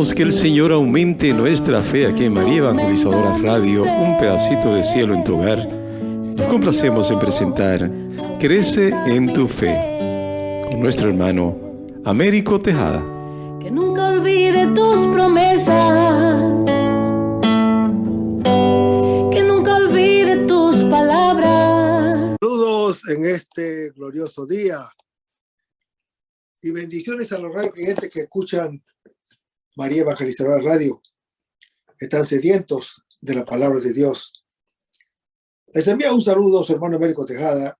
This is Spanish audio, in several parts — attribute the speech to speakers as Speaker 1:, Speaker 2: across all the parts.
Speaker 1: Dejemos que el Señor aumente nuestra fe aquí en María Evangelizadora Radio, un pedacito de cielo en tu hogar. Nos complacemos en presentar Crece en tu fe con nuestro hermano Américo Tejada.
Speaker 2: Que nunca olvide tus promesas, que nunca olvide tus palabras.
Speaker 3: Saludos en este glorioso día y bendiciones a los radio clientes que escuchan María Evangelizadora Radio. Están sedientos de la palabra de Dios. Les envío un saludo a su hermano Américo Tejada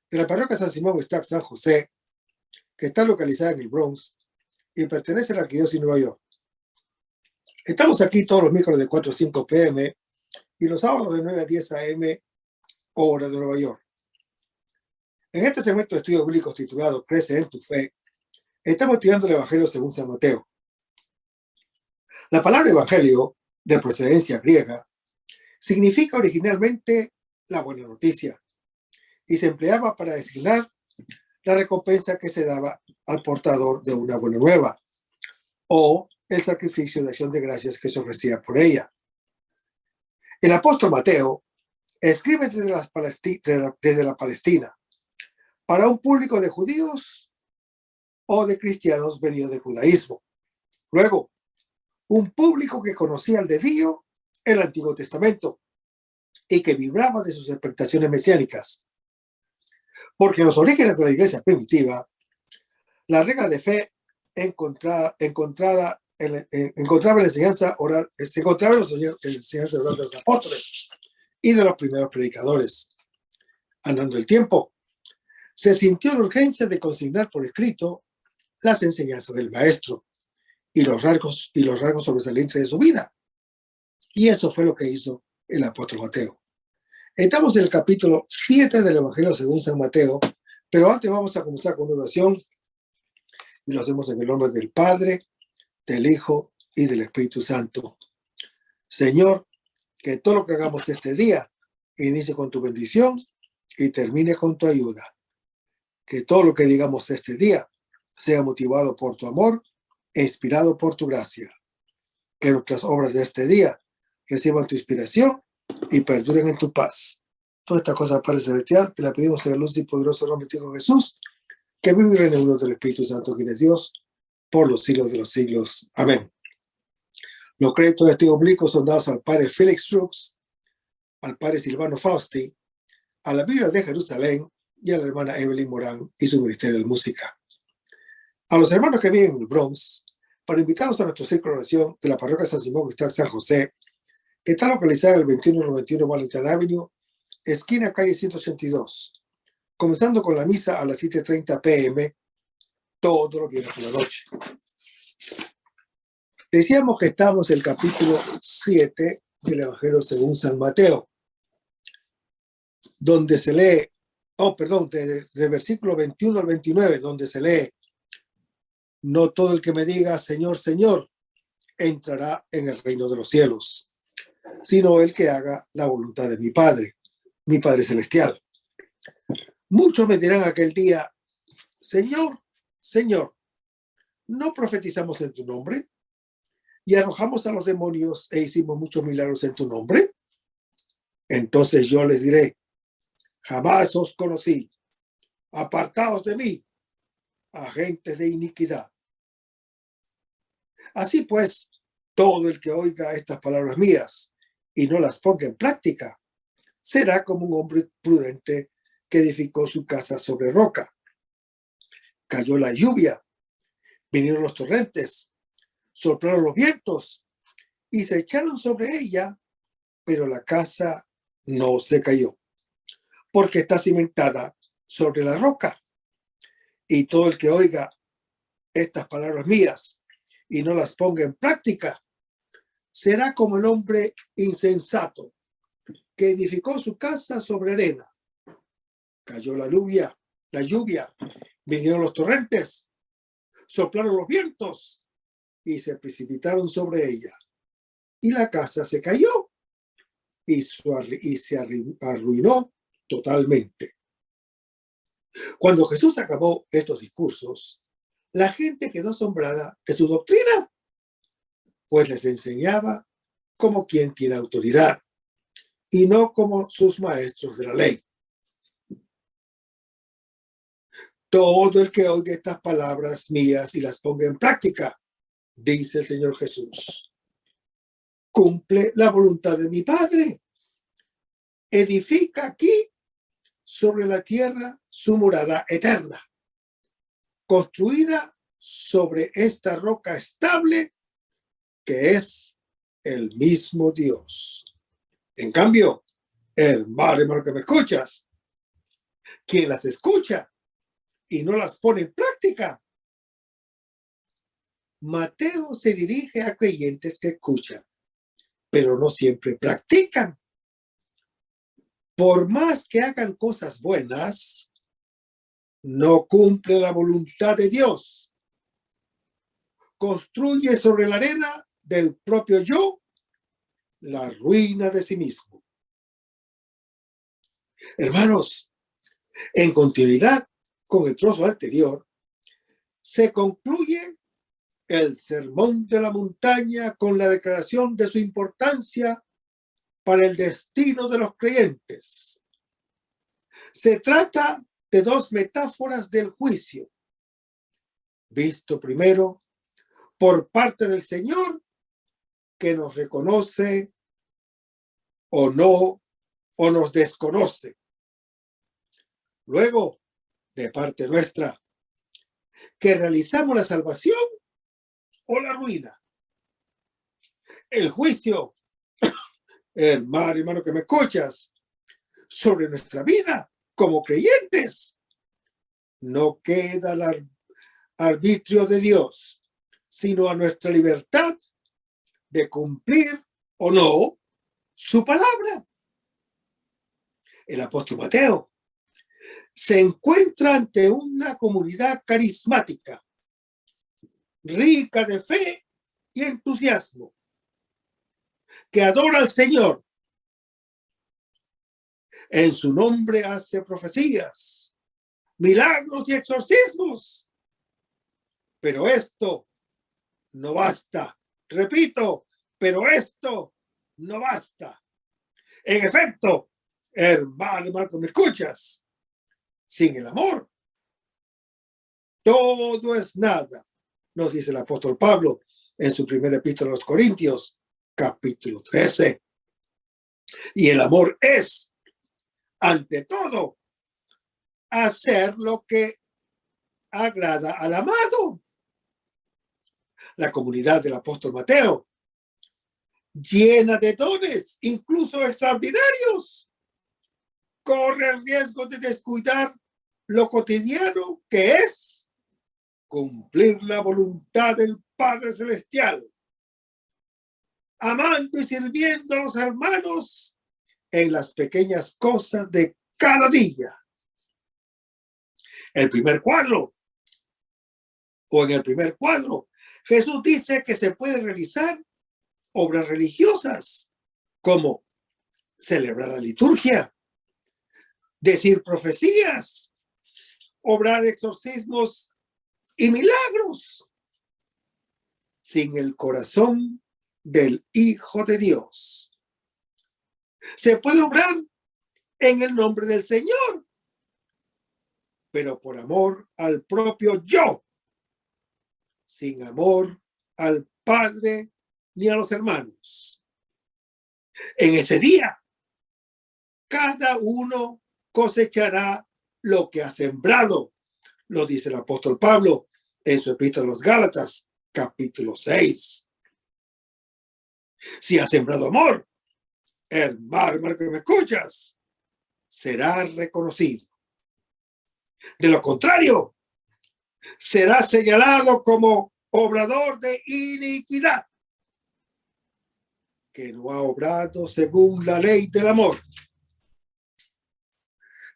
Speaker 3: de la parroquia San Simón Stack San José, que está localizada en el Bronx y pertenece a la Arquidiócesis de Nueva York. Estamos aquí todos los miércoles de 4 a 5 p.m. y los sábados de 9 a 10 a.m. hora de Nueva York. En este segmento de estudios bíblicos titulado Crece en tu fe, estamos estudiando el Evangelio según San Mateo. La palabra evangelio, de procedencia griega, significa originalmente la buena noticia y se empleaba para designar la recompensa que se daba al portador de una buena nueva o el sacrificio de acción de gracias que se ofrecía por ella. El apóstol Mateo escribe desde la Palestina para un público de judíos o de cristianos venidos del judaísmo. Luego, un público que conocía al dedillo el Antiguo Testamento y que vibraba de sus expectaciones mesiánicas. Porque en los orígenes de la iglesia primitiva, la regla de fe encontraba en la enseñanza oral, se encontraba en la enseñanza oral de los apóstoles y de los primeros predicadores. Andando el tiempo, se sintió la urgencia de consignar por escrito las enseñanzas del maestro y los rasgos sobresalientes de su vida. Y eso fue lo que hizo el apóstol Mateo. Estamos en el capítulo 7 del Evangelio según San Mateo, pero antes vamos a comenzar con una oración y lo hacemos en el nombre del Padre, del Hijo y del Espíritu Santo. Señor, que todo lo que hagamos este día inicie con tu bendición y termine con tu ayuda. Que todo lo que digamos este día sea motivado por tu amor e inspirado por tu gracia. Que nuestras obras de este día reciban tu inspiración y perduren en tu paz. Todas estas cosas, Padre Celestial, te la pedimos en el luz y poderoso nombre de Jesús, que vive y reina en uno del Espíritu Santo, quien es Dios, por los siglos de los siglos. Amén. Los créditos de este oblicuo son dados al Padre Félix Strux, al Padre Silvano Fausti, a la Biblia de Jerusalén y a la hermana Evelyn Morán y su ministerio de música. A los hermanos que viven en el Bronx, para invitarlos a nuestro círculo de oración de la parroquia San Simón Stack San José, que está localizada en el 2191 Wellington Avenue, esquina calle 182, comenzando con la misa a las 7:30 p.m. todos los viernes por la noche. Decíamos que estamos en el capítulo 7 del Evangelio según San Mateo, donde se lee, del versículo 21 al 29, donde se lee: no todo el que me diga Señor, Señor, entrará en el reino de los cielos, sino el que haga la voluntad de mi Padre Celestial. Muchos me dirán aquel día: Señor, Señor, ¿no profetizamos en tu nombre? ¿Y arrojamos a los demonios e hicimos muchos milagros en tu nombre? Entonces yo les diré: jamás os conocí, apartaos de mí, agentes de iniquidad. Así pues, todo el que oiga estas palabras mías y no las ponga en práctica, será como un hombre prudente que edificó su casa sobre roca. Cayó la lluvia, vinieron los torrentes, soplaron los vientos y se echaron sobre ella, pero la casa no se cayó, porque está cimentada sobre la roca. Y todo el que oiga estas palabras mías y no las ponga en práctica, será como el hombre insensato que edificó su casa sobre arena. Cayó la lluvia, vinieron los torrentes, soplaron los vientos y se precipitaron sobre ella. Y la casa se cayó y se arruinó totalmente. Cuando Jesús acabó estos discursos, la gente quedó asombrada de su doctrina pues les enseñaba como quien tiene autoridad y no como sus maestros de la ley. Todo el que oiga estas palabras mías y las ponga en práctica, dice el Señor Jesús, cumple la voluntad de mi Padre. Edifica aquí sobre la tierra su morada eterna, construida sobre esta roca estable que es el mismo Dios. En cambio, hermano que me escuchas, quien las escucha y no las pone en práctica. Mateo se dirige a creyentes que escuchan, pero no siempre practican. Por más que hagan cosas buenas, no cumple la voluntad de Dios. Construye sobre la arena del propio yo la ruina de sí mismo. Hermanos, en continuidad con el trozo anterior, se concluye el sermón de la montaña con la declaración de su importancia para el destino de los creyentes. Se trata de dos metáforas del juicio, visto primero por parte del Señor, que nos reconoce o no, o nos desconoce. Luego, de parte nuestra, que realizamos la salvación o la ruina. El juicio, hermano que me escuchas, sobre nuestra vida como creyentes, no queda al arbitrio de Dios, sino a nuestra libertad de cumplir o no su palabra. El apóstol Mateo se encuentra ante una comunidad carismática, rica de fe y entusiasmo, que adora al Señor. En su nombre hace profecías, milagros y exorcismos. Pero esto no basta. Repito, pero esto no basta. En efecto, hermano, ¿me escuchas? Sin el amor, todo es nada, nos dice el apóstol Pablo en su primera epístola a los Corintios, capítulo 13. Y el amor es, ante todo, hacer lo que agrada al amado. La comunidad del apóstol Mateo, llena de dones, incluso extraordinarios, corre el riesgo de descuidar lo cotidiano que es cumplir la voluntad del Padre Celestial, amando y sirviendo a los hermanos en las pequeñas cosas de cada día. En el primer cuadro, Jesús dice que se puede realizar obras religiosas, como celebrar la liturgia, decir profecías, obrar exorcismos y milagros, sin el corazón del Hijo de Dios. Se puede obrar en el nombre del Señor, pero por amor al propio yo, sin amor al Padre ni a los hermanos. En ese día, cada uno cosechará lo que ha sembrado, lo dice el apóstol Pablo en su epístola a los Gálatas, capítulo 6. Si ha sembrado amor, hermano que me escuchas, será reconocido. De lo contrario, será señalado como obrador de iniquidad, que no ha obrado según la ley del amor.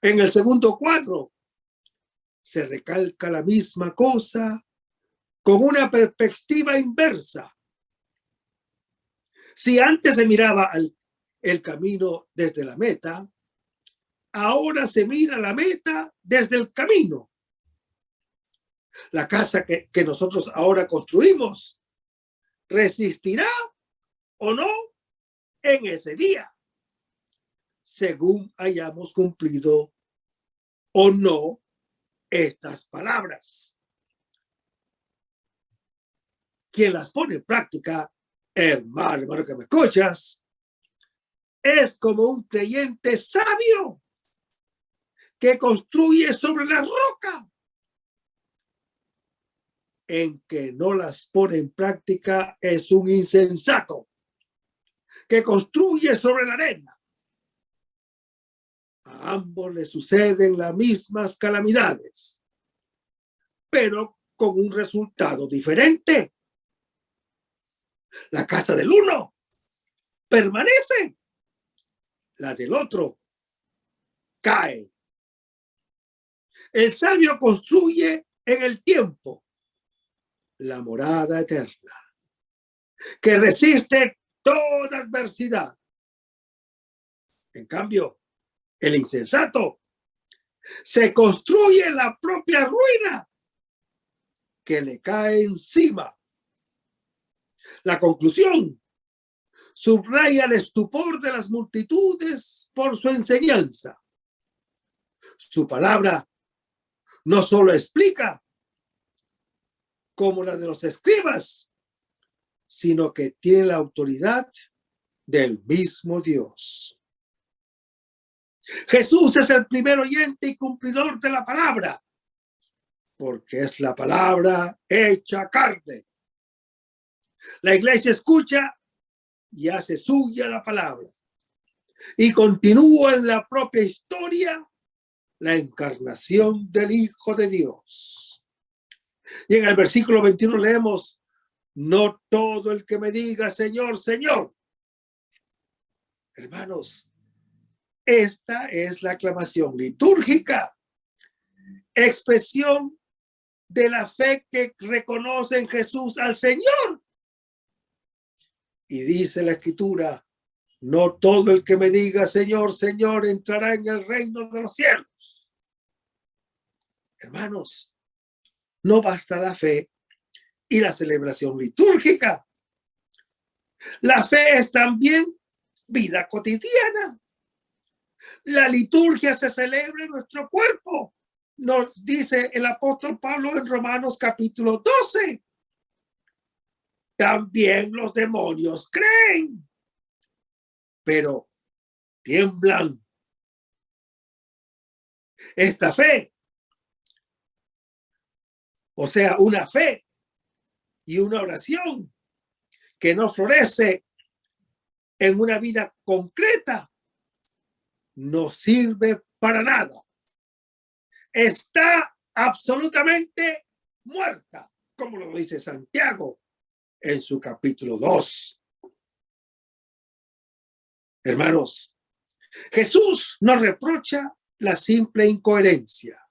Speaker 3: En el segundo cuadro se recalca la misma cosa con una perspectiva inversa. Si antes se miraba el camino desde la meta, ahora se mira la meta desde el camino. La casa que nosotros ahora construimos resistirá o no en ese día, según hayamos cumplido o no estas palabras. Quien las pone en práctica, hermano que me escuchas, es como un creyente sabio que construye sobre la roca. En que no las pone en práctica es un insensato que construye sobre la arena. A ambos les suceden las mismas calamidades, pero con un resultado diferente. La casa del uno permanece, la del otro cae. El sabio construye en el tiempo la morada eterna, que resiste toda adversidad. En cambio, el insensato se construye la propia ruina que le cae encima. La conclusión subraya el estupor de las multitudes por su enseñanza. Su palabra no solo explica como la de los escribas, sino que tiene la autoridad del mismo Dios. Jesús es el primer oyente y cumplidor de la palabra, porque es la palabra hecha carne. La iglesia escucha y hace suya la palabra, y continúa en la propia historia la encarnación del Hijo de Dios. Y en el versículo 21 leemos: no todo el que me diga Señor, Señor. Hermanos, esta es la aclamación litúrgica, expresión de la fe que reconoce en Jesús al Señor. Y dice la Escritura: no todo el que me diga Señor, Señor entrará en el reino de los cielos. Hermanos, no basta la fe y la celebración litúrgica. La fe es también vida cotidiana. La liturgia se celebra en nuestro cuerpo, nos dice el apóstol Pablo en Romanos capítulo 12. También los demonios creen, pero tiemblan. Esta fe, o sea, una fe y una oración que no florece en una vida concreta, no sirve para nada. Está absolutamente muerta, como lo dice Santiago en su capítulo 2. Hermanos, Jesús nos reprocha la simple incoherencia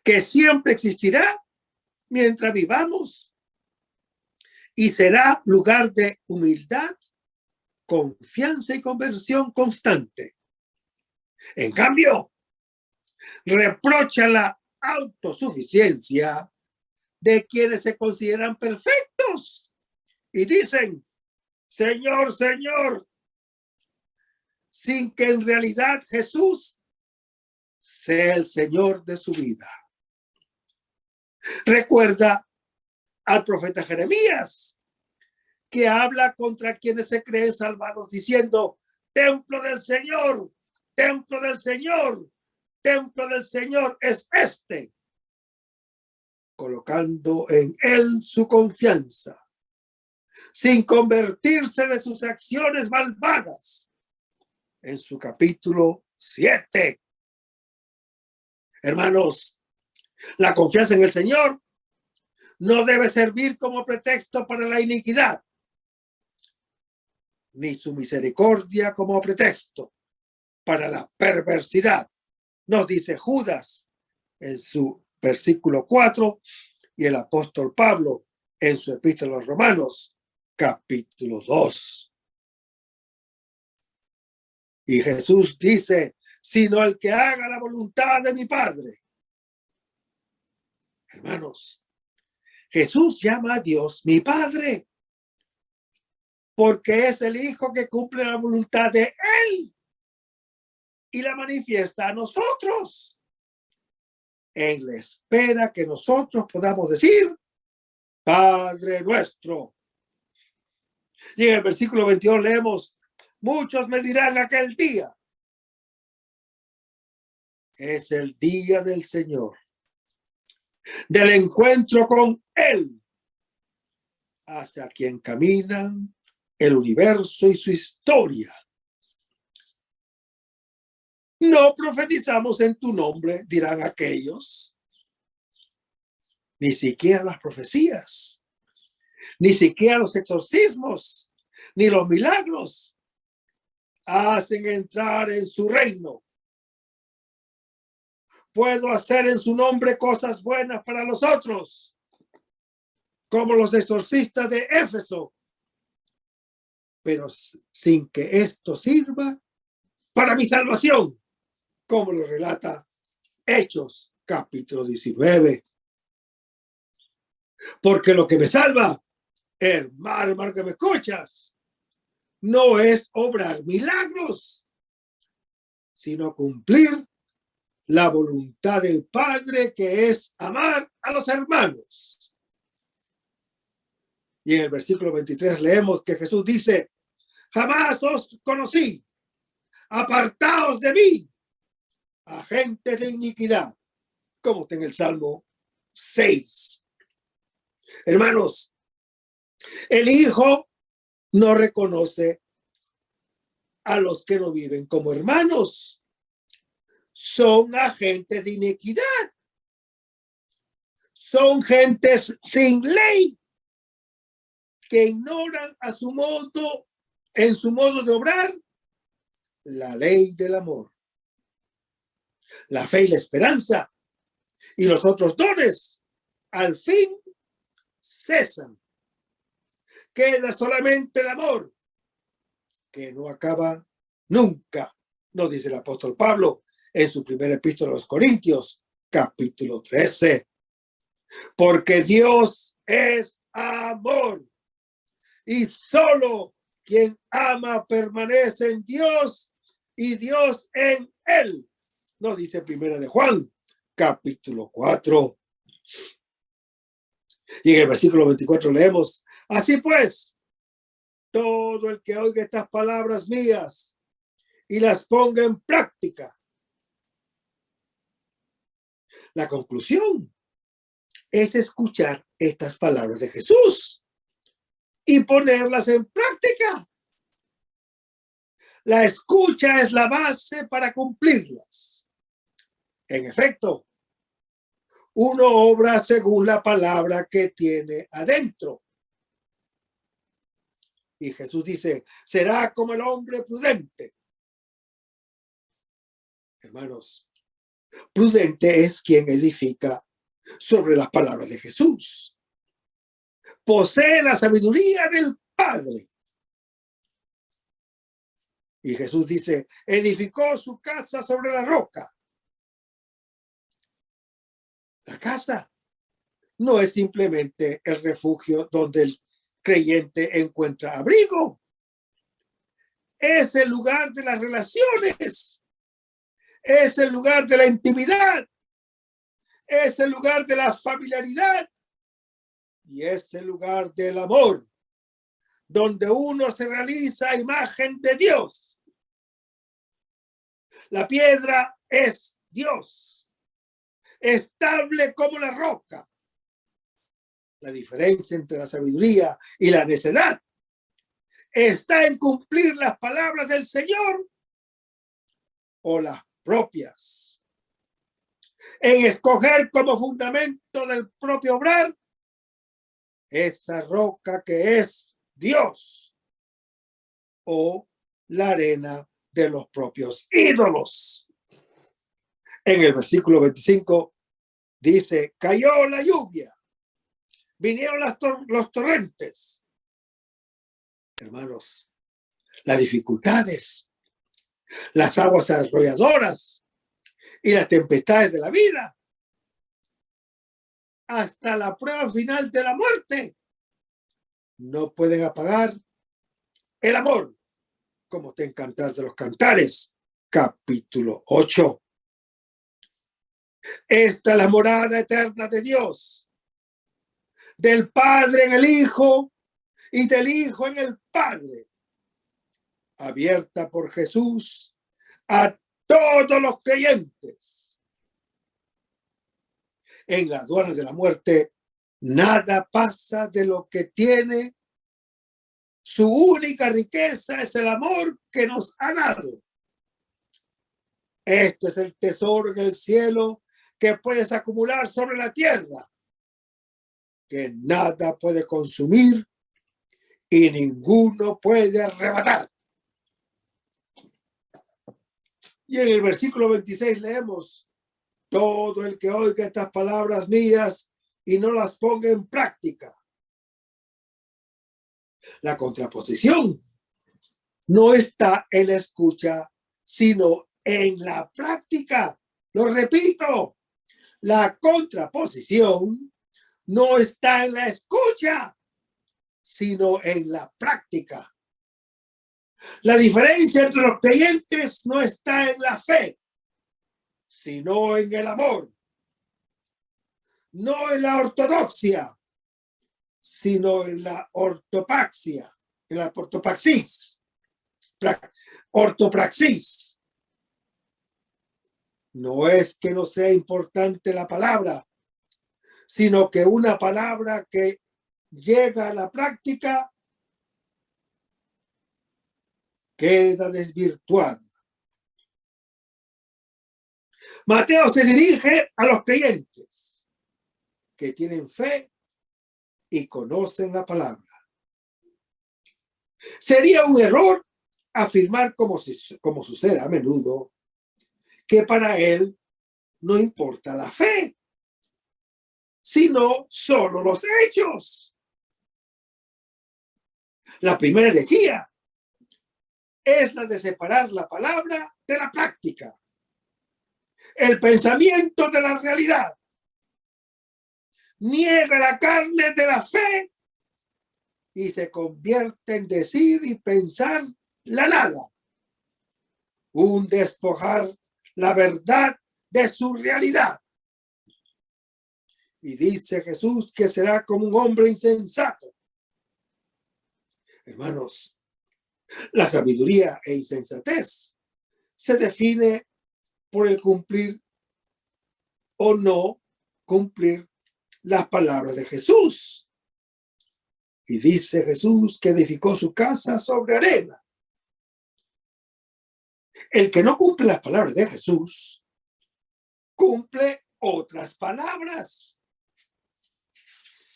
Speaker 3: que siempre existirá mientras vivamos y será lugar de humildad, confianza y conversión constante. En cambio, reprocha la autosuficiencia de quienes se consideran perfectos y dicen Señor, Señor, sin que en realidad Jesús sea el Señor de su vida. Recuerda al profeta Jeremías, que habla contra quienes se creen salvados, diciendo: templo del Señor, templo del Señor, templo del Señor es este, colocando en él su confianza, sin convertirse de sus acciones malvadas. En su capítulo 7. Hermanos, la confianza en el Señor no debe servir como pretexto para la iniquidad, ni su misericordia como pretexto para la perversidad. Nos dice Judas en su versículo 4 y el apóstol Pablo en su epístola a los Romanos, capítulo 2. Y Jesús dice: sino el que haga la voluntad de mi Padre. Hermanos, Jesús llama a Dios mi Padre porque es el Hijo que cumple la voluntad de Él y la manifiesta a nosotros. En la espera que nosotros podamos decir, Padre nuestro. Y en el versículo 22 leemos, muchos me dirán aquel día, es el día del Señor, del encuentro con Él, hacia quien caminan el universo y su historia. No profetizamos en tu nombre, dirán aquellos. Ni siquiera las profecías, ni siquiera los exorcismos, ni los milagros hacen entrar en su reino. Puedo hacer en su nombre cosas buenas para los otros, como los exorcistas de Éfeso, pero sin que esto sirva para mi salvación, como lo relata Hechos, capítulo 19. Porque lo que me salva, hermano que me escuchas, no es obrar milagros, sino cumplir la voluntad del Padre, que es amar a los hermanos. Y en el versículo 23 leemos que Jesús dice, jamás os conocí, apartaos de mí, agentes de iniquidad, como está en el Salmo 6. Hermanos, el Hijo no reconoce a los que no viven como hermanos. Son agentes de iniquidad. Son gentes sin ley que ignoran a su modo, en su modo de obrar, la ley del amor, la fe y la esperanza y los otros dones. Al fin cesan. Queda solamente el amor, que no acaba nunca, nos dice el apóstol Pablo en su primera epístola a los Corintios, capítulo 13. Porque Dios es amor, y solo quien ama permanece en Dios y Dios en él, nos dice primera de Juan, capítulo 4. Y en el versículo 24 leemos, así pues, todo el que oiga estas palabras mías y las ponga en práctica. La conclusión es escuchar estas palabras de Jesús y ponerlas en práctica. La escucha es la base para cumplirlas. En efecto, uno obra según la palabra que tiene adentro. Y Jesús dice, será como el hombre prudente. Hermanos, prudente es quien edifica sobre las palabras de Jesús. Posee la sabiduría del Padre. Y Jesús dice, edificó su casa sobre la roca. La casa no es simplemente el refugio donde el creyente encuentra abrigo. Es el lugar de las relaciones. Es el lugar de la intimidad. Es el lugar de la familiaridad. Y es el lugar del amor, donde uno se realiza a imagen de Dios. La piedra es Dios, estable como la roca. La diferencia entre la sabiduría y la necedad está en cumplir las palabras del Señor o las propias, en escoger como fundamento del propio obrar esa roca que es Dios o la arena de los propios ídolos. En el versículo 25 dice, cayó la lluvia, vinieron los torrentes. Hermanos, las dificultades, las aguas arrolladoras y las tempestades de la vida, hasta la prueba final de la muerte, no pueden apagar el amor, como está en Cantar de los Cantares, capítulo 8. Esta es la morada eterna de Dios, del Padre en el Hijo y del Hijo en el Padre, abierta por Jesús a todos los creyentes. En la aduana de la muerte, nada pasa de lo que tiene. Su única riqueza es el amor que nos ha dado. Este es el tesoro en el cielo que puedes acumular sobre la tierra, que nada puede consumir y ninguno puede arrebatar. Y en el versículo 26 leemos: todo el que oiga estas palabras mías y no las ponga en práctica. La contraposición no está en la escucha, sino en la práctica. Lo repito, la contraposición no está en la escucha, sino en la práctica. La diferencia entre los creyentes no está en la fe, sino en el amor. No en la ortodoxia, sino en la ortopraxia, en la ortopraxis. Ortopraxis. No es que no sea importante la palabra, sino que una palabra que llega a la práctica queda desvirtuada. Mateo se dirige a los creyentes que tienen fe y conocen la palabra. Sería un error afirmar, como sucede a menudo, que para él no importa la fe, sino solo los hechos. La primera herejía es la de separar la palabra de la práctica, el pensamiento de la realidad. Niega la carne de la fe y se convierte en decir y pensar la nada. Un despojar la verdad de su realidad. Y dice Jesús que será como un hombre insensato. Hermanos, la sabiduría e insensatez se define por el cumplir o no cumplir las palabras de Jesús. Y dice Jesús que edificó su casa sobre arena. El que no cumple las palabras de Jesús, cumple otras palabras.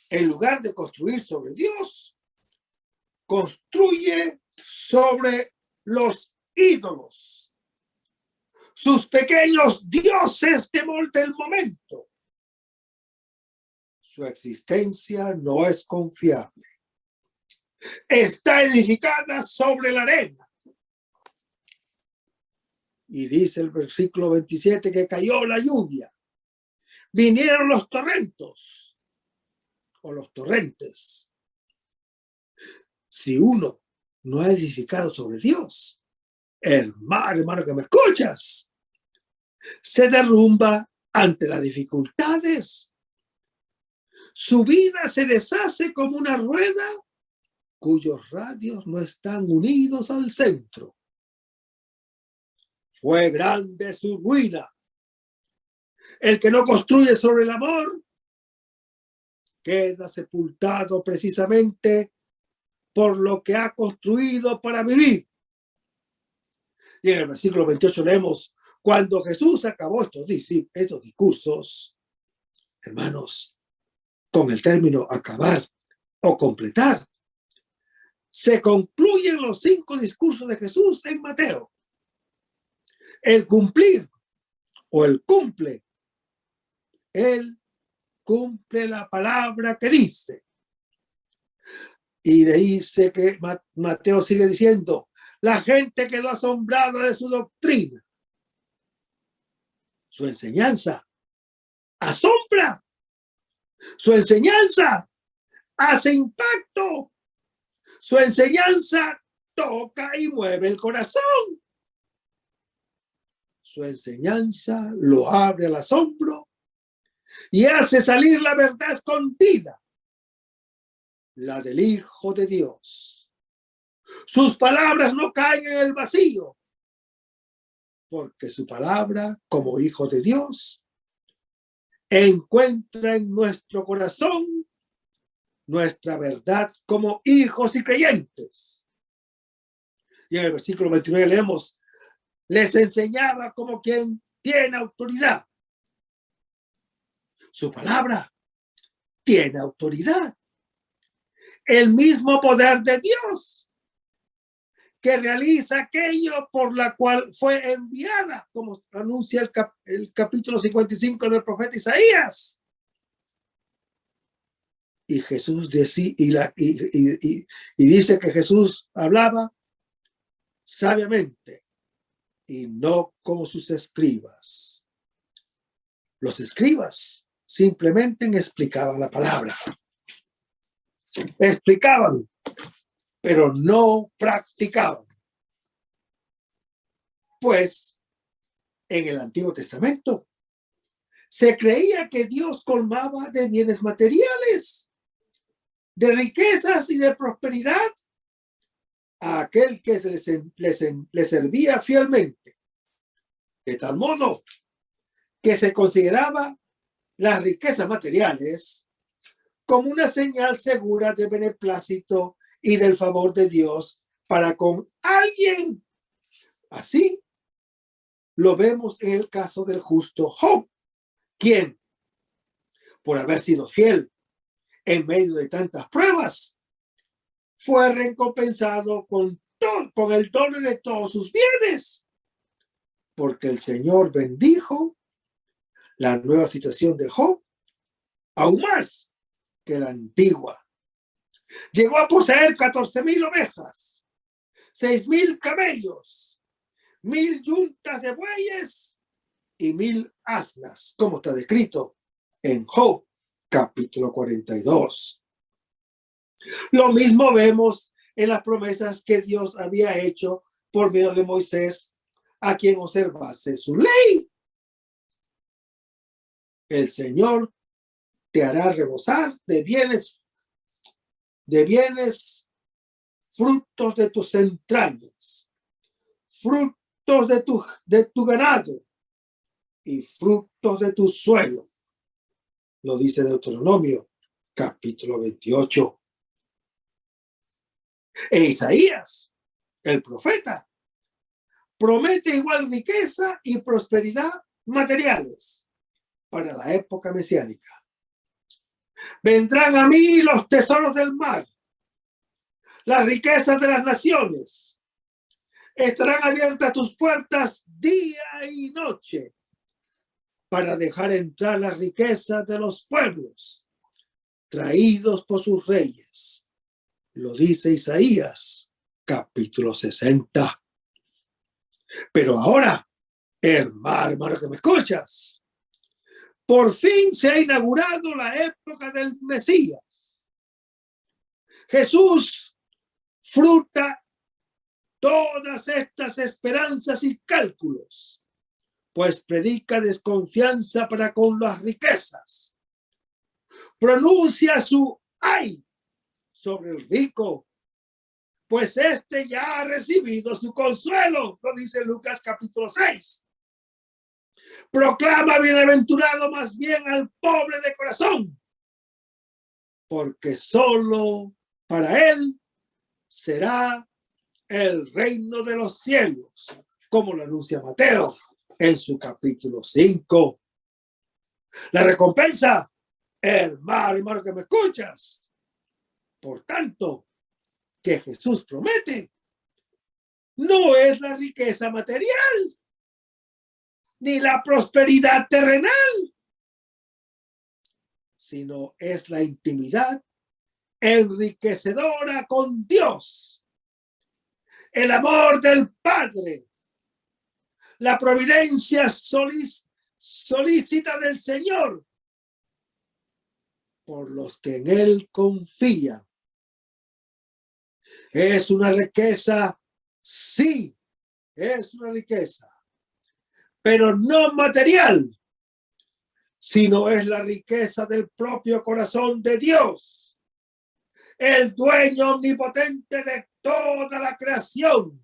Speaker 3: En lugar de construir sobre Dios, construye sobre los ídolos, sus pequeños dioses del momento. Su existencia no es confiable. Está edificada sobre la arena. Y dice el versículo 27 que cayó la lluvia. Vinieron los torrentos o los torrentes. Si uno no ha edificado sobre Dios, hermano que me escuchas, se derrumba ante las dificultades. Su vida se deshace como una rueda cuyos radios no están unidos al centro. Fue grande su ruina. El que no construye sobre el amor queda sepultado precisamente por lo que ha construido para vivir. Y en el versículo 28 leemos: cuando Jesús acabó estos discursos, hermanos, con el término acabar o completar, se concluyen los 5 discursos de Jesús en Mateo. El cumplir o el cumple. Él cumple la palabra que dice. Y dice que Mateo sigue diciendo: la gente quedó asombrada de su doctrina. Su enseñanza asombra. Su enseñanza hace impacto. Su enseñanza toca y mueve el corazón. Su enseñanza lo abre al asombro y hace salir la verdad escondida, la del Hijo de Dios. Sus palabras no caen en el vacío, porque su palabra, como Hijo de Dios, encuentra en nuestro corazón nuestra verdad como hijos y creyentes. Y en el versículo 29 leemos: les enseñaba como quien tiene autoridad. Su palabra tiene autoridad. El mismo poder de Dios que realiza aquello por la cual fue enviada, como anuncia el capítulo 55 del profeta Isaías. Y Jesús decía, y dice que Jesús hablaba sabiamente y no como sus escribas. Los escribas simplemente explicaban la palabra. Explicaban, pero no practicaban. Pues en el Antiguo Testamento se creía que Dios colmaba de bienes materiales, de riquezas y de prosperidad a aquel que le servía fielmente, de tal modo que se consideraba las riquezas materiales como una señal segura de beneplácito y del favor de Dios para con alguien. Así lo vemos en el caso del justo Job, quien, por haber sido fiel en medio de tantas pruebas, fue recompensado con el doble de todos sus bienes, porque el Señor bendijo la nueva situación de Job aún más que la antigua. Llegó a poseer 14,000 ovejas, 6,000 camellos, 1,000 yuntas de bueyes y 1,000 asnas, como está descrito en Job capítulo 42. Lo mismo vemos en las promesas que Dios había hecho por medio de Moisés a quien observase su ley. El Señor te hará rebosar de bienes, frutos de tus entrañas, frutos de tu ganado y frutos de tu suelo. Lo dice Deuteronomio, capítulo 28. E Isaías, el profeta, promete igual riqueza y prosperidad materiales para la época mesiánica. Vendrán a mí los tesoros del mar, las riquezas de las naciones. Estarán abiertas tus puertas día y noche para dejar entrar las riquezas de los pueblos, traídos por sus reyes. Lo dice Isaías, capítulo 60. Pero ahora, hermano que me escuchas, por fin se ha inaugurado la época del Mesías. Jesús fruta todas estas esperanzas y cálculos, pues predica desconfianza para con las riquezas. Pronuncia su ay sobre el rico, pues éste ya ha recibido su consuelo, lo dice Lucas capítulo 6. Proclama bienaventurado más bien al pobre de corazón, porque solo para él será el reino de los cielos, como lo anuncia Mateo en su capítulo 5. La recompensa, hermano que me escuchas, por tanto, que Jesús promete, no es la riqueza material, ni la prosperidad terrenal, sino es la intimidad enriquecedora con Dios, el amor del Padre, la providencia solícita del Señor por los que en Él confían. Es una riqueza, sí, es una riqueza, pero no material, sino es la riqueza del propio corazón de Dios, el dueño omnipotente de toda la creación,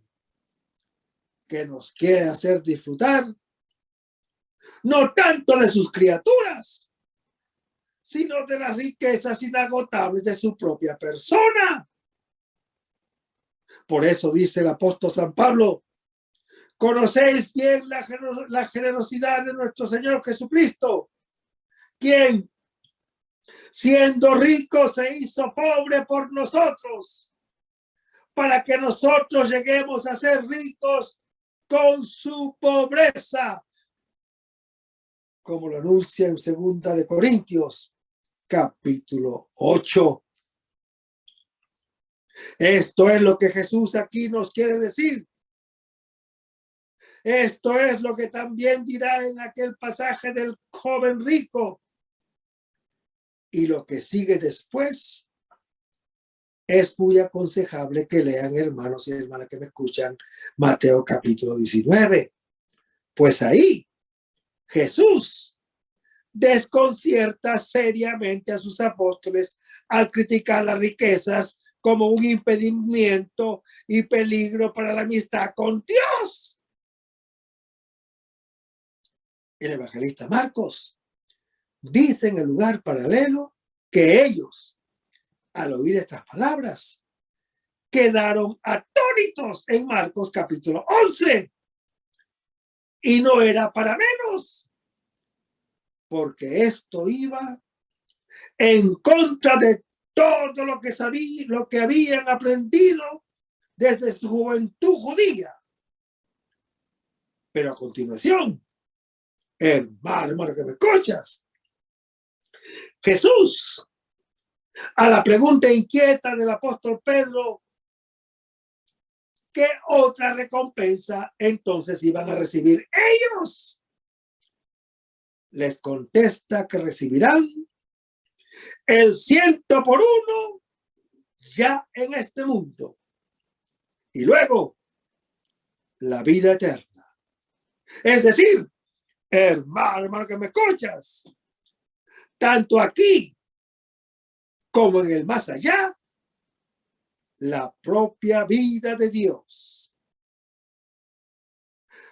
Speaker 3: que nos quiere hacer disfrutar no tanto de sus criaturas, sino de las riquezas inagotables de su propia persona. Por eso dice el apóstol San Pablo: conocéis bien la generosidad de nuestro Señor Jesucristo, quien, siendo rico, se hizo pobre por nosotros, para que nosotros lleguemos a ser ricos con su pobreza, como lo anuncia en 2 de Corintios, capítulo 8. Esto es lo que Jesús aquí nos quiere decir. Esto es lo que también dirá en aquel pasaje del joven rico. Y lo que sigue después es muy aconsejable que lean, hermanos y hermanas que me escuchan, Mateo capítulo 19. Pues ahí Jesús desconcierta seriamente a sus apóstoles al criticar las riquezas como un impedimento y peligro para la amistad con Dios. El evangelista Marcos dice en el lugar paralelo que ellos, al oír estas palabras, quedaron atónitos en Marcos capítulo 11. Y no era para menos, porque esto iba en contra de todo lo que habían aprendido desde su juventud judía. Pero a continuación, hermano que me escuchas, Jesús, a la pregunta inquieta del apóstol Pedro, ¿qué otra recompensa entonces iban a recibir ellos? Les contesta que recibirán el 100 por 1 ya en este mundo, y luego la vida eterna. Es decir, hermano que me escuchas, tanto aquí como en el más allá, la propia vida de Dios,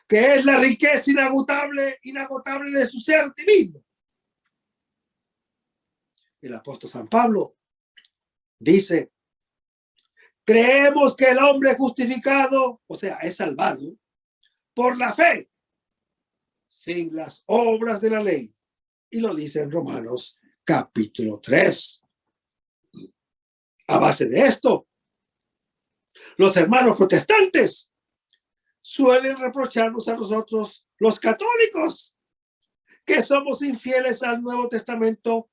Speaker 3: que es la riqueza inagotable de su ser divino. El apóstol San Pablo dice: creemos que el hombre justificado, o sea, es salvado por la fe, sin las obras de la ley. Y lo dice en Romanos capítulo 3. A base de esto, los hermanos protestantes suelen reprocharnos a nosotros, los católicos, que somos infieles al Nuevo Testamento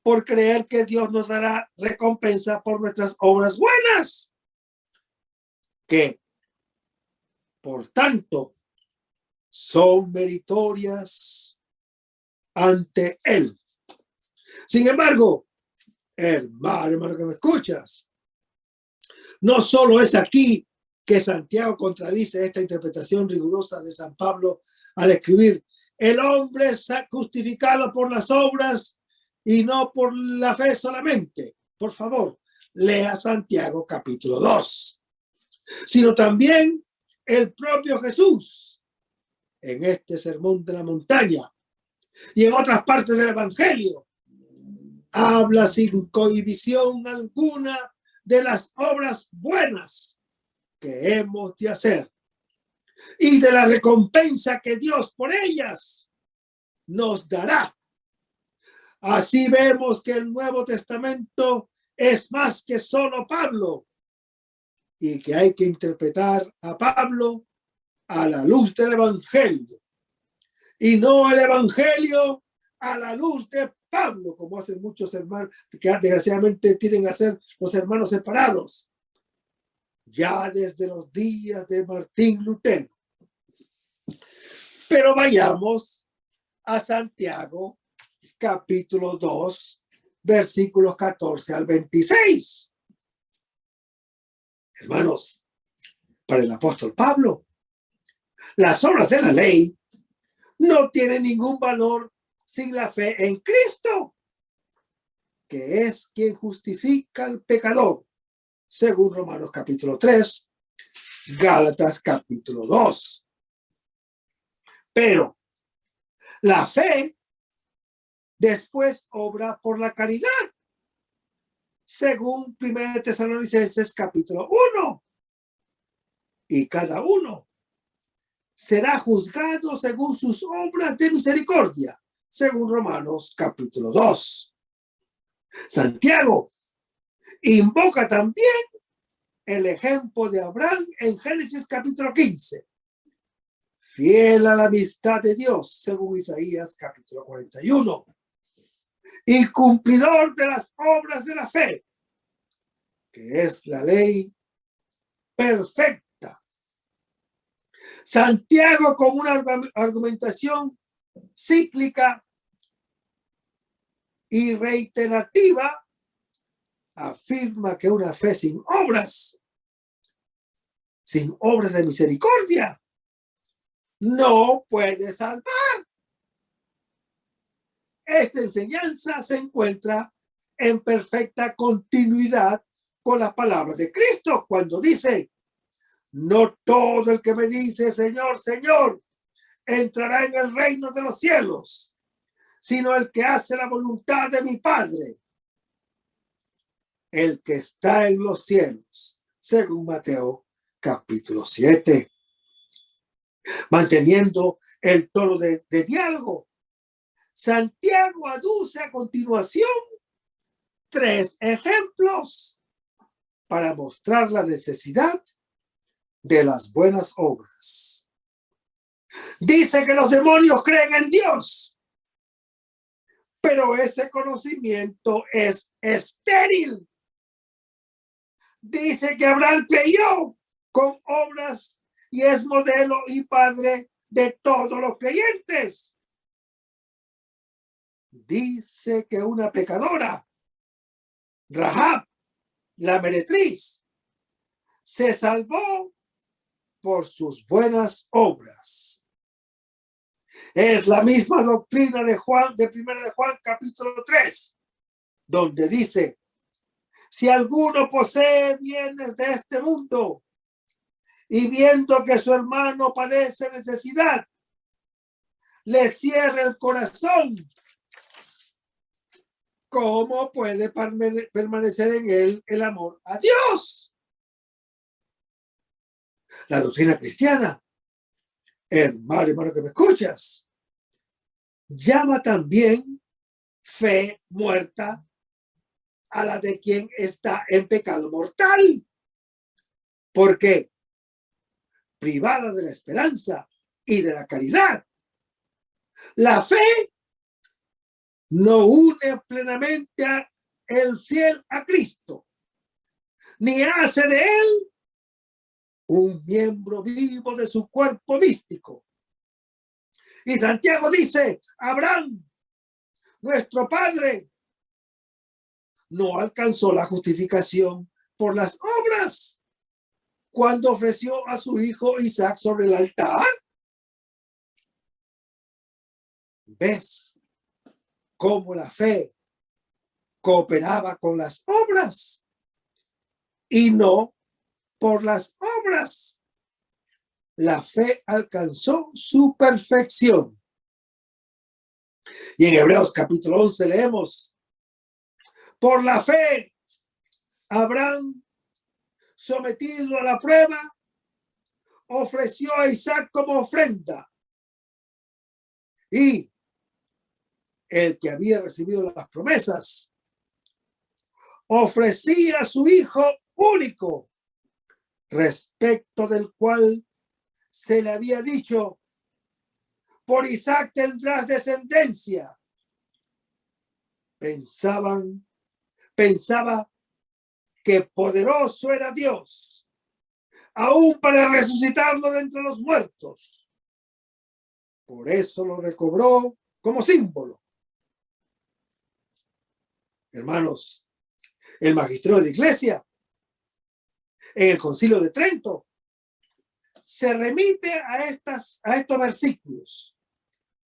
Speaker 3: por creer que Dios nos dará recompensa por nuestras obras buenas, que, por tanto, son meritorias ante Él. Sin embargo, hermano que me escuchas, no solo es aquí que Santiago contradice esta interpretación rigurosa de San Pablo al escribir: el hombre es justificado por las obras y no por la fe solamente. Por favor, lea Santiago capítulo 2. Sino también el propio Jesús, en este sermón de la montaña y en otras partes del Evangelio, habla sin cohibición alguna de las obras buenas que hemos de hacer y de la recompensa que Dios por ellas nos dará. Así vemos que el Nuevo Testamento es más que solo Pablo, y que hay que interpretar a Pablo a la luz del Evangelio, y no el Evangelio a la luz de Pablo, como hacen muchos hermanos, que desgraciadamente tienen a ser los hermanos separados, ya desde los días de Martín Lutero. Pero vayamos a Santiago, capítulo 2, versículos 14 al 26. Hermanos, para el apóstol Pablo, las obras de la ley no tienen ningún valor sin la fe en Cristo, que es quien justifica al pecador, según Romanos capítulo 3, Gálatas capítulo 2. Pero la fe después obra por la caridad, según 1 Tesalonicenses capítulo 1. Y cada uno será juzgado según sus obras de misericordia, según Romanos capítulo 2. Santiago invoca también el ejemplo de Abraham en Génesis capítulo 15. Fiel a la amistad de Dios, según Isaías capítulo 41. Y cumplidor de las obras de la fe, que es la ley perfecta. Santiago, con una argumentación cíclica y reiterativa, afirma que una fe sin obras de misericordia, no puede salvar. Esta enseñanza se encuentra en perfecta continuidad con las palabras de Cristo cuando dice: no todo el que me dice Señor, Señor, entrará en el reino de los cielos, sino el que hace la voluntad de mi Padre, el que está en los cielos, según Mateo capítulo 7. Manteniendo el tono de diálogo, Santiago aduce a continuación 3 ejemplos para mostrar la necesidad de las buenas obras. Dice que los demonios creen en Dios, pero ese conocimiento es estéril. Dice que Abraham creyó con obras y es modelo y padre de todos los creyentes. Dice que una pecadora, Rahab, la meretriz, se salvó por sus buenas obras. Es la misma doctrina de Juan, de 1 de Juan capítulo 3, donde dice: si alguno posee bienes de este mundo y viendo que su hermano padece necesidad, le cierra el corazón, ¿cómo puede permanecer en él el amor a Dios? La doctrina cristiana, hermano que me escuchas, llama también fe muerta a la de quien está en pecado mortal, porque privada de la esperanza y de la caridad, la fe no une plenamente a el fiel a Cristo, ni hace de él un miembro vivo de su cuerpo místico. Y Santiago dice: Abraham, nuestro padre, no alcanzó la justificación por las obras cuando ofreció a su hijo Isaac sobre el altar. ¿Ves cómo la fe cooperaba con las obras y no por las obras? La fe alcanzó su perfección. Y en Hebreos capítulo 11 leemos: por la fe, Abraham, sometido a la prueba, ofreció a Isaac como ofrenda. Y el que había recibido las promesas ofrecía a su hijo único, respecto del cual se le había dicho: por Isaac tendrás descendencia. Pensaba que poderoso era Dios, aún para resucitarlo de entre los muertos. Por eso lo recobró como símbolo. Hermanos, el magisterio de iglesia en el Concilio de Trento, se remite a estos versículos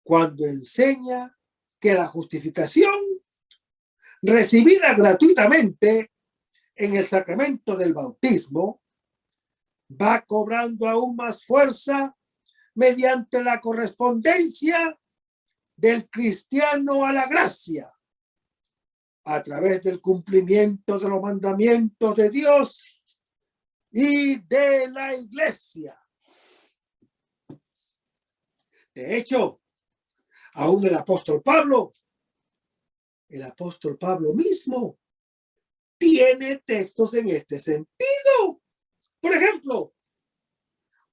Speaker 3: cuando enseña que la justificación recibida gratuitamente en el sacramento del bautismo va cobrando aún más fuerza mediante la correspondencia del cristiano a la gracia a través del cumplimiento de los mandamientos de Dios y de la Iglesia. De hecho, aún el apóstol Pablo mismo tiene textos en este sentido. Por ejemplo,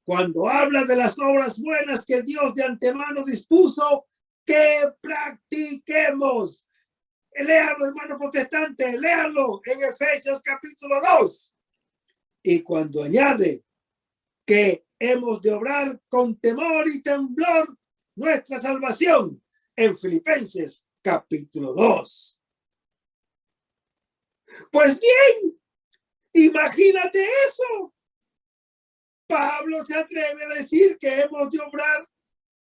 Speaker 3: cuando habla de las obras buenas que Dios de antemano dispuso que practiquemos. Léalo, hermano protestante, léalo en Efesios capítulo 2. Y cuando añade que hemos de obrar con temor y temblor nuestra salvación en Filipenses capítulo 2. Pues bien, imagínate eso. Pablo se atreve a decir que hemos de obrar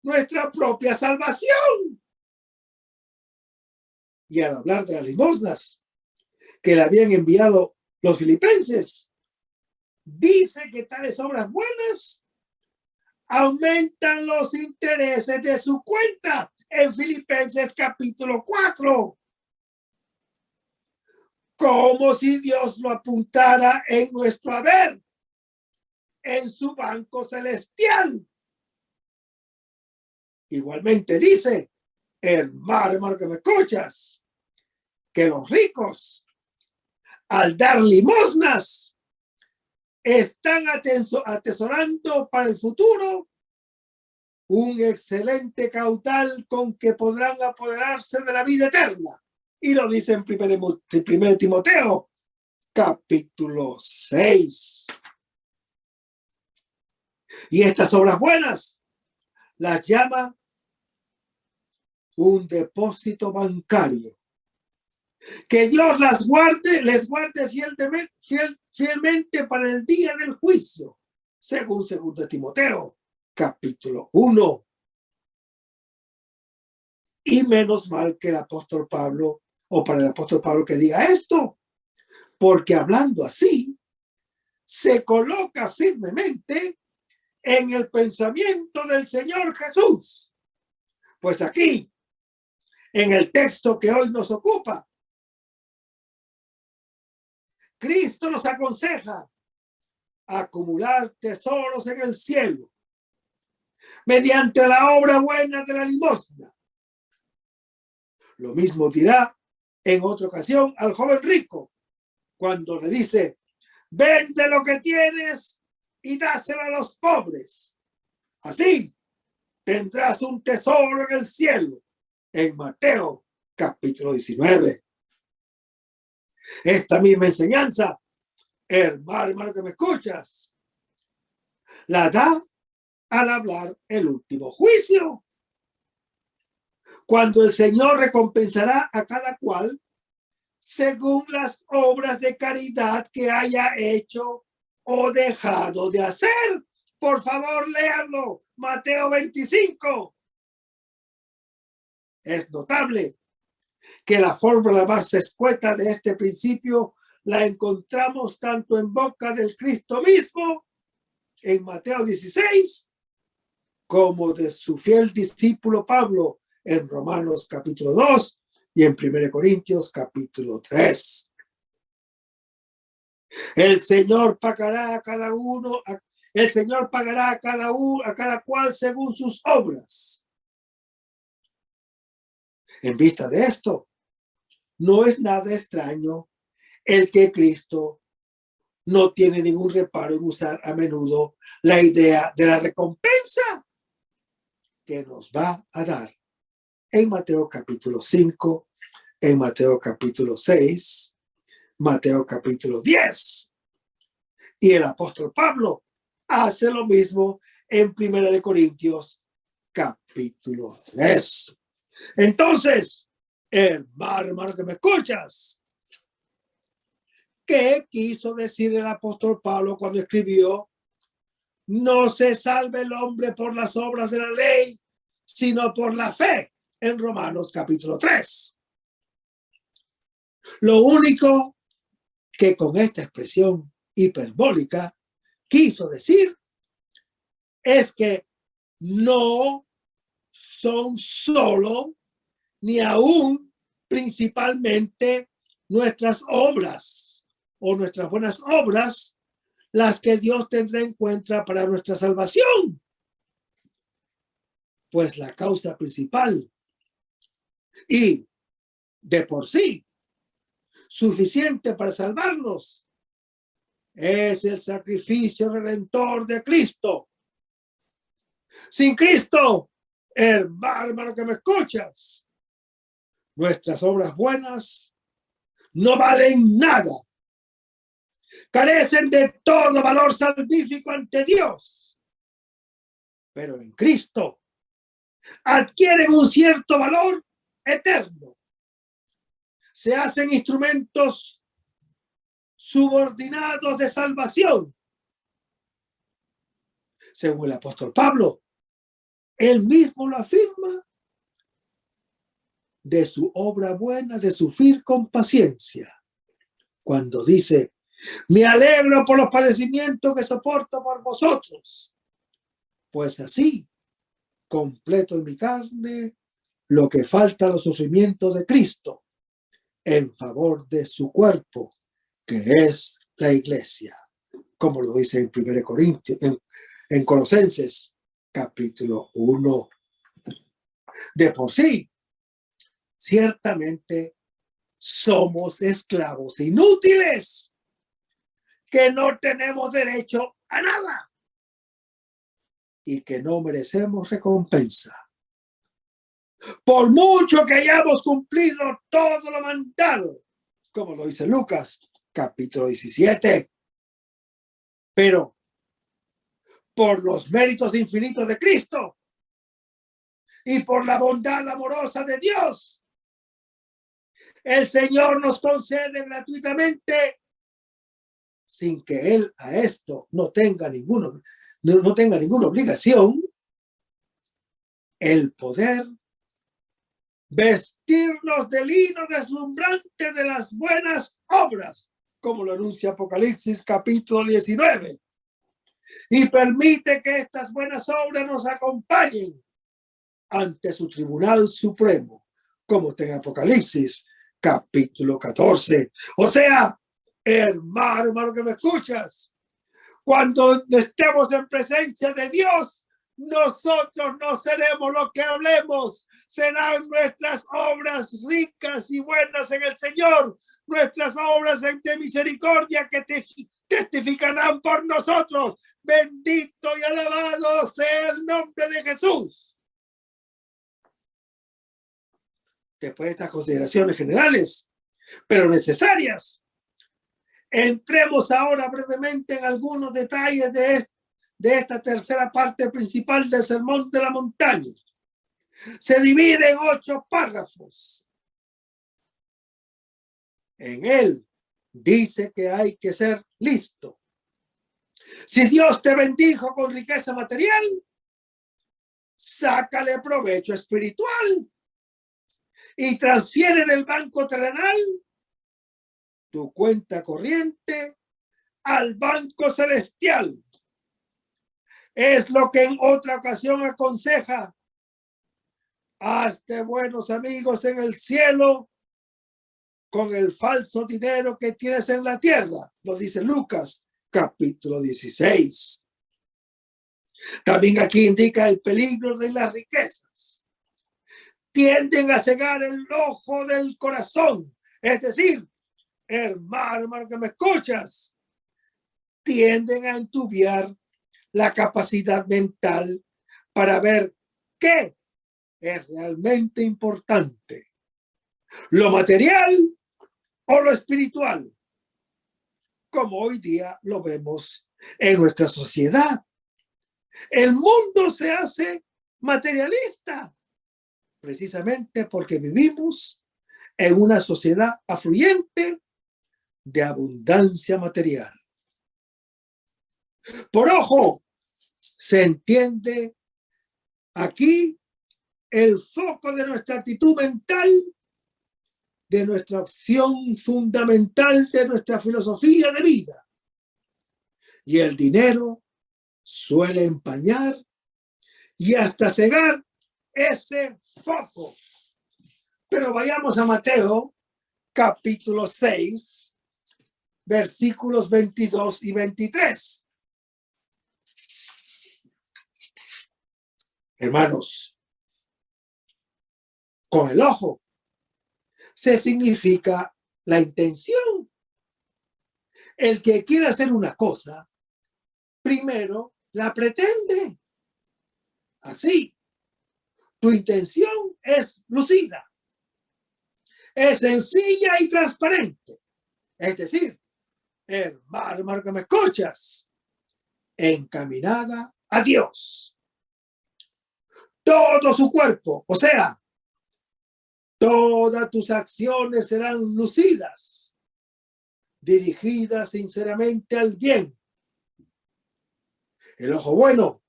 Speaker 3: nuestra propia salvación. Y al hablar de las limosnas que le habían enviado los filipenses, dice que tales obras buenas aumentan los intereses de su cuenta en Filipenses capítulo 4. Como si Dios lo apuntara en nuestro haber, en su banco celestial. Igualmente dice, hermano que me escuchas, que los ricos, al dar limosnas, están atesorando para el futuro un excelente caudal con que podrán apoderarse de la vida eterna. Y lo dice en 1 Timoteo, capítulo 6. Y estas obras buenas las llama un depósito bancario. Que Dios les guarde fielmente para el día del juicio, según 2 Timoteo, capítulo 1. Y menos mal que el apóstol Pablo, o para el apóstol Pablo que diga esto, porque hablando así, se coloca firmemente en el pensamiento del Señor Jesús. Pues aquí, en el texto que hoy nos ocupa, Cristo nos aconseja acumular tesoros en el cielo mediante la obra buena de la limosna. Lo mismo dirá en otra ocasión al joven rico cuando le dice, vende lo que tienes y dáselo a los pobres. Así tendrás un tesoro en el cielo. En Mateo capítulo 19. Esta misma enseñanza, hermano que me escuchas, la da al hablar el último juicio, cuando el Señor recompensará a cada cual según las obras de caridad que haya hecho o dejado de hacer. Por favor, léanlo, Mateo 25. Es notable que la fórmula más escueta de este principio la encontramos tanto en boca del Cristo mismo, en Mateo 16, como de su fiel discípulo Pablo, en Romanos capítulo 2 y en 1 Corintios capítulo 3. El Señor pagará a cada uno, a cada cual según sus obras. En vista de esto, no es nada extraño el que Cristo no tiene ningún reparo en usar a menudo la idea de la recompensa que nos va a dar en Mateo capítulo 5, en Mateo capítulo 6, Mateo capítulo 10. Y el apóstol Pablo hace lo mismo en 1 Corintios capítulo 3. Entonces, hermano que me escuchas, ¿Qué quiso decir el apóstol Pablo cuando escribió: no se salve el hombre por las obras de la ley, sino por la fe, en Romanos capítulo 3? Lo único que con esta expresión hiperbólica quiso decir es que no son solo ni aún principalmente nuestras obras o nuestras buenas obras las que Dios tendrá en cuenta para nuestra salvación, pues la causa principal y de por sí suficiente para salvarnos es el sacrificio redentor de Cristo. Sin Cristo, hermano que me escuchas, nuestras obras buenas no valen nada. Carecen de todo valor salvífico ante Dios. Pero en Cristo adquieren un cierto valor eterno. Se hacen instrumentos subordinados de salvación. Según el apóstol Pablo, él mismo lo afirma: de su obra buena de sufrir con paciencia, cuando dice: me alegro por los padecimientos que soporto por vosotros, pues así completo en mi carne lo que falta a los sufrimientos de Cristo en favor de su cuerpo, que es la iglesia, como lo dice en 1 Corintios, en Colosenses capítulo 1. De por sí, ciertamente somos esclavos inútiles que no tenemos derecho a nada y que no merecemos recompensa. Por mucho que hayamos cumplido todo lo mandado, como lo dice Lucas capítulo 17, pero por los méritos infinitos de Cristo y por la bondad amorosa de Dios, el Señor nos concede gratuitamente, sin que Él a esto no tenga ninguna obligación, el poder vestirnos de lino deslumbrante de las buenas obras, como lo anuncia Apocalipsis capítulo 19, y permite que estas buenas obras nos acompañen ante su tribunal supremo, como está en Apocalipsis capítulo 14. O sea, hermano que me escuchas, cuando estemos en presencia de Dios, nosotros no seremos lo que hablemos, serán nuestras obras ricas y buenas en el Señor, nuestras obras de misericordia que testificarán por nosotros. Bendito y alabado sea el nombre de Jesús. Después de estas consideraciones generales, pero necesarias, entremos ahora brevemente en algunos detalles de esta tercera parte principal del Sermón de la Montaña. Se divide en 8 párrafos. En él dice que hay que ser listo. Si Dios te bendijo con riqueza material, sácale provecho espiritual y transfiere del banco terrenal tu cuenta corriente al banco celestial. Es lo que en otra ocasión aconseja: hazte buenos amigos en el cielo con el falso dinero que tienes en la tierra. Lo dice Lucas capítulo 16. También aquí indica el peligro de las riquezas. Tienden a cegar el ojo del corazón. Es decir, hermano que me escuchas, tienden a entubiar la capacidad mental para ver qué es realmente importante: lo material o lo espiritual, como hoy día lo vemos en nuestra sociedad. El mundo se hace materialista precisamente porque vivimos en una sociedad afluyente de abundancia material. Por ojo se entiende aquí el foco de nuestra actitud mental, de nuestra opción fundamental, de nuestra filosofía de vida. Y el dinero suele empañar y hasta cegar ese foco. Pero vayamos a Mateo, capítulo 6, versículos 22 y 23. Hermanos, con el ojo se significa la intención. El que quiere hacer una cosa, primero la pretende. Así, tu intención es lucida, es sencilla y transparente. Es decir, hermano que me escuchas, encaminada a Dios. Todo su cuerpo, o sea, todas tus acciones serán lucidas, dirigidas sinceramente al bien. El ojo bueno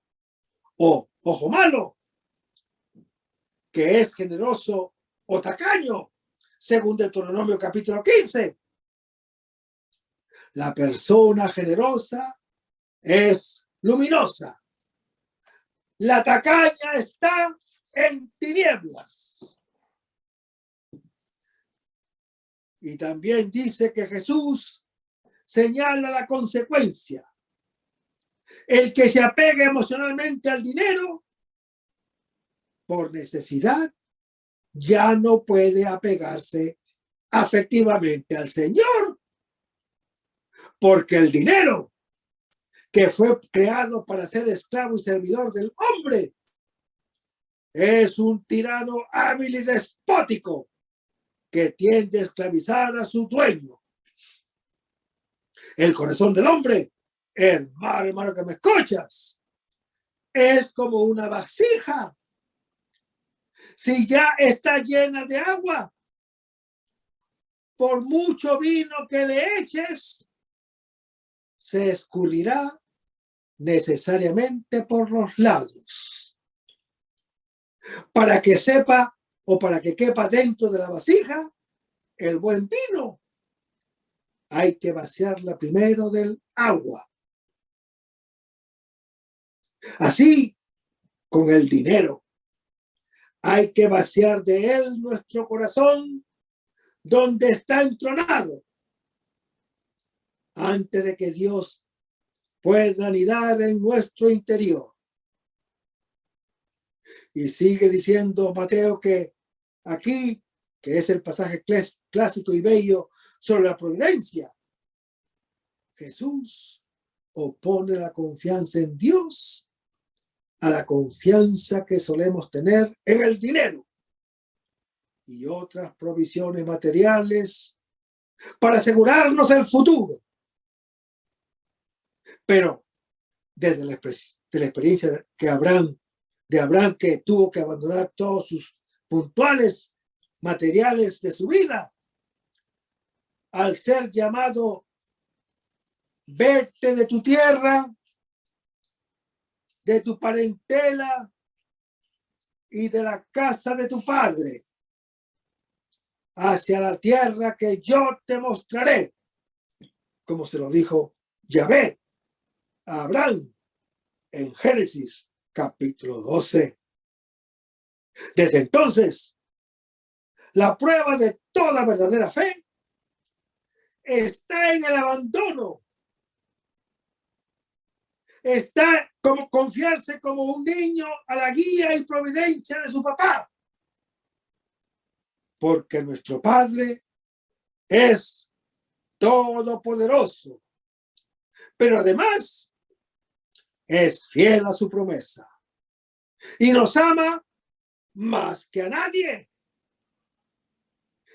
Speaker 3: o ojo malo, que es generoso o tacaño, según Deuteronomio capítulo 15. La persona generosa es luminosa. La tacaña está en tinieblas. Y también dice que Jesús señala la consecuencia. El que se apega emocionalmente al dinero por necesidad ya no puede apegarse afectivamente al Señor, porque el dinero, que fue creado para ser esclavo y servidor del hombre, es un tirano hábil y despótico que tiende a esclavizar a su dueño. El corazón del hombre, hermano que me escuchas, es como una vasija. Si ya está llena de agua, por mucho vino que le eches, se escurrirá necesariamente por los lados. Para que sepa o para que quepa dentro de la vasija el buen vino, hay que vaciarla primero del agua. Así, con el dinero, hay que vaciar de él nuestro corazón, donde está entronado, antes de que Dios pueda anidar en nuestro interior. Y sigue diciendo Mateo que aquí, que es el pasaje clásico y bello sobre la providencia, Jesús opone la confianza en Dios a la confianza que solemos tener en el dinero y otras provisiones materiales para asegurarnos el futuro. Pero desde la experiencia de Abraham, que tuvo que abandonar todos sus puntuales materiales de su vida, al ser llamado, vete de tu tierra, de tu parentela y de la casa de tu padre, hacia la tierra que yo te mostraré, como se lo dijo Yahvé a Abraham en Génesis capítulo 12. Desde entonces, la prueba de toda verdadera fe está en el abandono. Está como confiarse como un niño a la guía y providencia de su papá. Porque nuestro Padre es todopoderoso, pero además es fiel a su promesa y nos ama más que a nadie.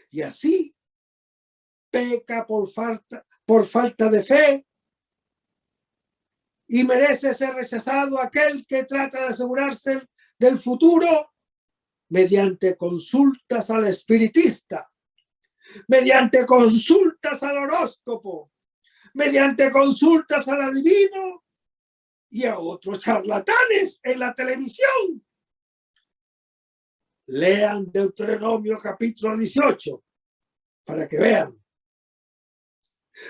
Speaker 3: Y así peca por falta de fe y merece ser rechazado aquel que trata de asegurarse del futuro mediante consultas al espiritista mediante consultas al horóscopo, mediante consultas al adivino y a otros charlatanes en la televisión. Lean Deuteronomio capítulo 18 para que vean.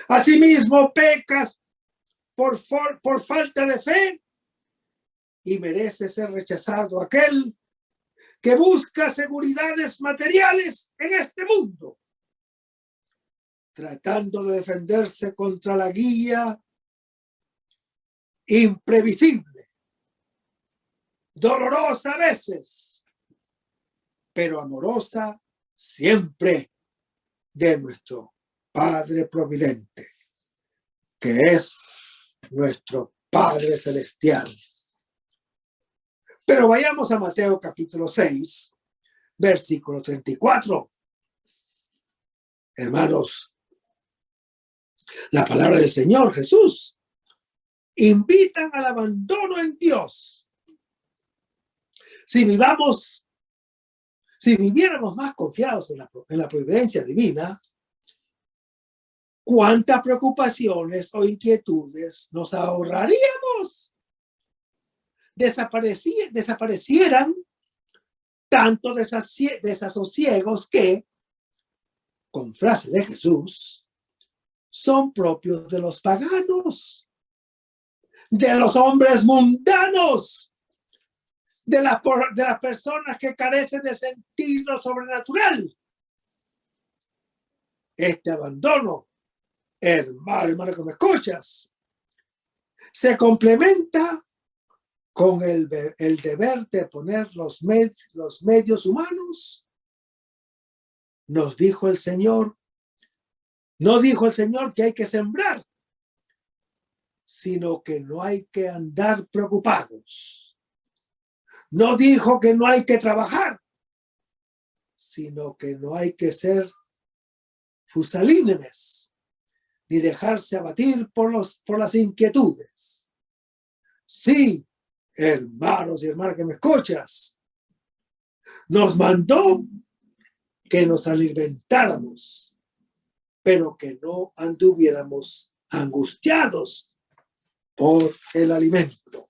Speaker 3: Asimismo, pecas por falta de fe y merece ser rechazado aquel que busca seguridades materiales en este mundo, tratando de defenderse contra la guía imprevisible, dolorosa a veces, pero amorosa siempre, de nuestro Padre Providente, que es nuestro Padre Celestial. Pero vayamos a Mateo capítulo 6, versículo 34. Hermanos, la palabra del Señor Jesús invitan al abandono en Dios. Si viviéramos más confiados en la providencia divina, ¿cuántas preocupaciones o inquietudes nos ahorraríamos? Desaparecieran tanto desasosiegos que, con frase de Jesús, son propios de los paganos, de los hombres mundanos, de las personas que carecen de sentido sobrenatural. Este abandono, hermano que me escuchas, se complementa con el deber de poner los medios humanos. Nos dijo el Señor, no dijo el Señor que hay que sembrar, sino que no hay que andar preocupados. No dijo que no hay que trabajar, sino que no hay que ser fusilínemes, ni dejarse abatir por las inquietudes. Sí, hermanos y hermanas que me escuchas, nos mandó que nos alimentáramos, pero que no anduviéramos angustiados por el alimento.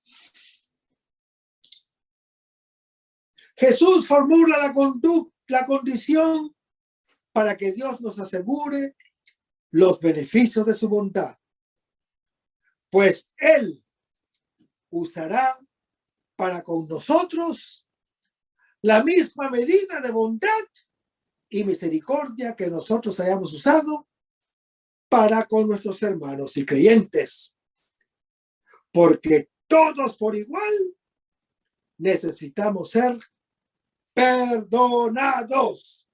Speaker 3: Jesús formula la condición para que Dios nos asegure los beneficios de su bondad, pues Él usará para con nosotros la misma medida de bondad y misericordia que nosotros hayamos usado para con nuestros hermanos y creyentes, porque todos por igual necesitamos ser perdonados.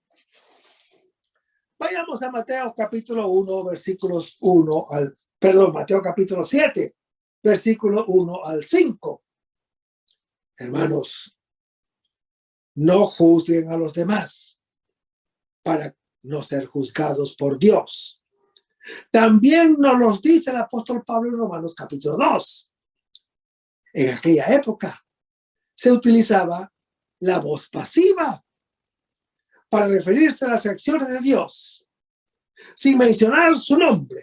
Speaker 3: Vayamos a Mateo capítulo 1, versículos 1 al, Mateo capítulo 7, versículo 1 al 5. Hermanos, no juzguen a los demás para no ser juzgados por Dios. También nos los dice el apóstol Pablo en Romanos capítulo 2. En aquella época se utilizaba la voz pasiva para referirse a las acciones de Dios, sin mencionar su nombre.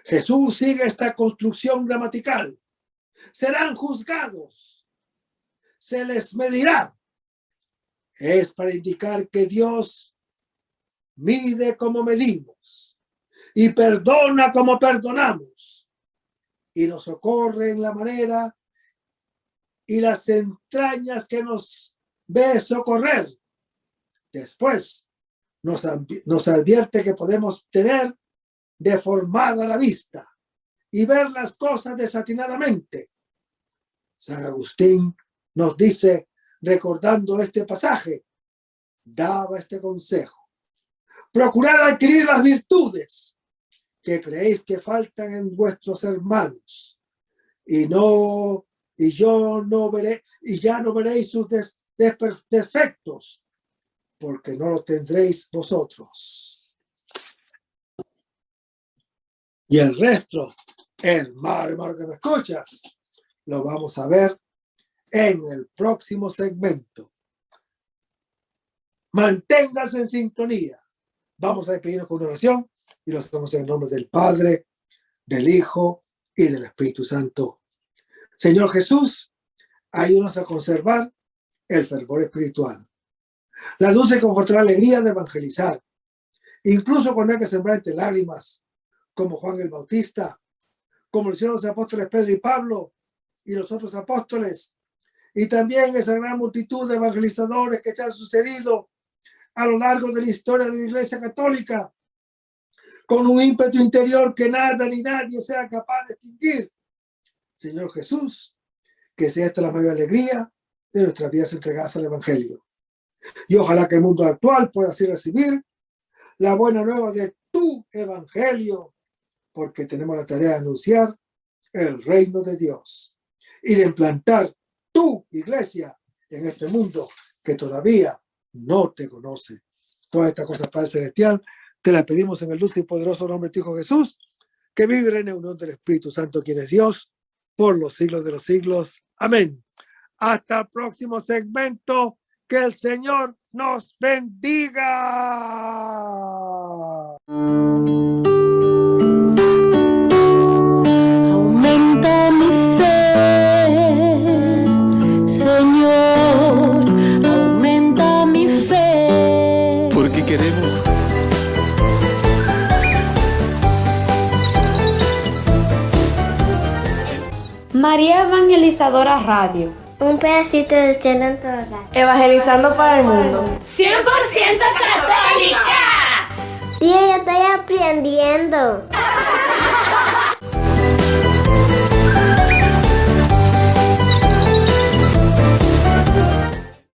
Speaker 3: Jesús sigue esta construcción gramatical. Serán juzgados, se les medirá. Es para indicar que Dios mide como medimos y perdona como perdonamos y nos socorre en la manera y las entrañas que nos ve socorrer. Después nos advierte que podemos tener deformada la vista y ver las cosas desatinadamente. San Agustín nos dice, recordando este pasaje, daba este consejo: procurad adquirir las virtudes que creéis que faltan en vuestros hermanos, y ya no veréis sus defectos, porque no los tendréis vosotros. Y el resto, hermano que me escuchas, lo vamos a ver en el próximo segmento. Manténgase en sintonía. Vamos a despedirnos con una oración y lo hacemos en el nombre del Padre, del Hijo y del Espíritu Santo. Señor Jesús, ayúdanos a conservar el fervor espiritual, la dulce y confortable alegría de evangelizar, incluso cuando hay que sembrar entre lágrimas, como Juan el Bautista, como lo hicieron los apóstoles Pedro y Pablo y los otros apóstoles, y también esa gran multitud de evangelizadores que se han sucedido a lo largo de la historia de la Iglesia Católica, con un ímpetu interior que nada ni nadie sea capaz de extinguir. Señor Jesús, que sea esta la mayor alegría de nuestras vidas entregadas al Evangelio. Y ojalá que el mundo actual pueda así recibir la buena nueva de tu Evangelio, porque tenemos la tarea de anunciar el reino de Dios y de implantar tu iglesia en este mundo que todavía no te conoce. Todas estas cosas, Padre Celestial, te las pedimos en el dulce y poderoso nombre de tu Hijo Jesús, que vive en unión del Espíritu Santo, quien es Dios, por los siglos de los siglos. Amén. Hasta el próximo segmento. Que el Señor nos bendiga.
Speaker 2: Aumenta mi fe, Señor, aumenta mi fe.
Speaker 1: Porque queremos
Speaker 4: María Evangelizadora Radio.
Speaker 5: Un pedacito de cielo en tu hogar.
Speaker 4: Evangelizando para el mundo.
Speaker 6: 100% católica.
Speaker 5: Sí, yo estoy aprendiendo.